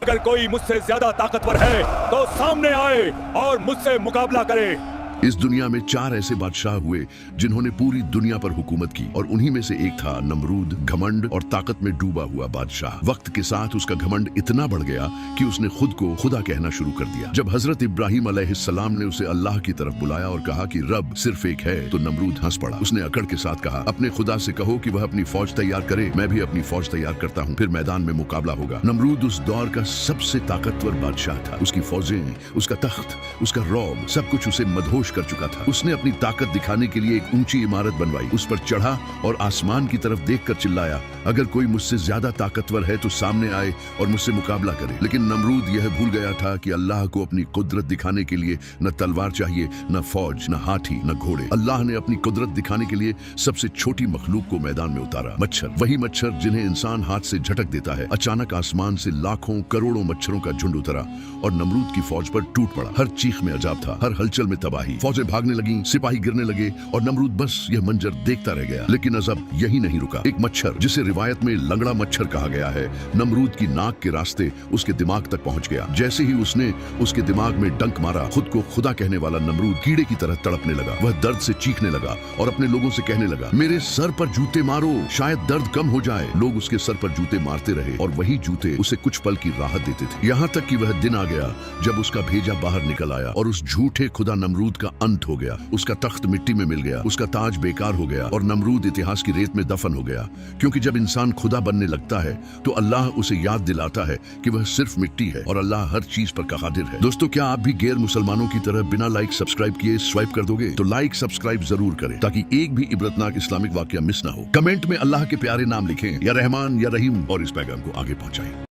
अगर कोई मुझसे ज्यादा ताकतवर है तो सामने आए और मुझसे मुकाबला करे। इस दुनिया में 4 ऐसे बादशाह हुए जिन्होंने पूरी दुनिया पर हुकूमत की और उन्हीं में से एक था नमरूद, घमंड और ताकत में डूबा हुआ बादशाह। वक्त के साथ उसका घमंड इतना बढ़ गया कि उसने खुद को खुदा कहना शुरू कर दिया। जब हजरत इब्राहिम अलैहिस्सलाम ने उसे अल्लाह की तरफ बुलाया और कहा कि रब सिर्फ एक है, तो नमरूद हंस पड़ा। उसने अकड़ के साथ कहा, अपने खुदा से कहो कि वह अपनी फौज तैयार करे, मैं भी अपनी फौज तैयार करता हूँ, फिर मैदान में मुकाबला होगा। नमरूद उस दौर का सबसे ताकतवर बादशाह था। उसकी फौजें, उसका तख्त, उसका रौब, सब कुछ उसे मदहोश कर चुका था। उसने अपनी ताकत दिखाने के लिए एक ऊंची इमारत बनवाई, उस पर चढ़ा और आसमान की तरफ देखकर चिल्लाया, अगर कोई मुझसे ज्यादा ताकतवर है तो सामने आए और मुझसे मुकाबला करे। लेकिन नमरूद यह भूल गया था कि अल्लाह को अपनी कुदरत दिखाने के लिए न तलवार चाहिए, न फौज, न हाथी, न घोड़े। अल्लाह ने अपनी कुदरत दिखाने के लिए सबसे छोटी मखलूक को मैदान में उतारा, मच्छर। वही मच्छर जिन्हें इंसान हाथ से झटक देता है। अचानक आसमान से लाखों करोड़ों मच्छरों का झुंड उतरा और नमरूद की फौज पर टूट पड़ा। हर चीख में अजाब था, हर हलचल में तबाही। फौजें भागने लगी, सिपाही गिरने लगे और नमरूद बस यह मंजर देखता रह गया। लेकिन अजब यही नहीं रुका। एक मच्छर, जिसे रिवायत में लंगड़ा मच्छर कहा गया है, नमरूद की नाक के रास्ते उसके दिमाग तक पहुंच गया। जैसे ही उसने उसके दिमाग में डंक मारा, खुद को खुदा कहने वाला नमरूद कीड़े की तरह तड़पने लगा। वह दर्द से चीखने लगा और अपने लोगों से कहने लगा, मेरे सर पर जूते मारो, शायद दर्द कम हो जाए। लोग उसके सर पर जूते मारते रहे और वही जूते उसे कुछ पल की राहत देते थे। यहाँ तक कि वह दिन आ गया जब उसका भेजा बाहर निकल आया और उस झूठे खुदा नमरूद का अंत हो गया। उसका तख्त मिट्टी में मिल गया, उसका ताज बेकार हो गया और नमरूद इतिहास की रेत में दफन हो गया। क्योंकि जब इंसान खुदा बनने लगता है तो अल्लाह उसे याद दिलाता है कि वह सिर्फ मिट्टी है और अल्लाह हर चीज पर कादिर है। दोस्तों, क्या आप भी गैर मुसलमानों की तरह बिना लाइक सब्सक्राइब किए स्वाइप कर दोगे? तो लाइक सब्सक्राइब जरूर करें ताकि एक भी इबरतनाक इस्लामिक वाकया मिस ना हो। कमेंट में अल्लाह के प्यारे नाम लिखें, या रहमान या रहीम, और इस पैगाम को आगे पहुंचाएं।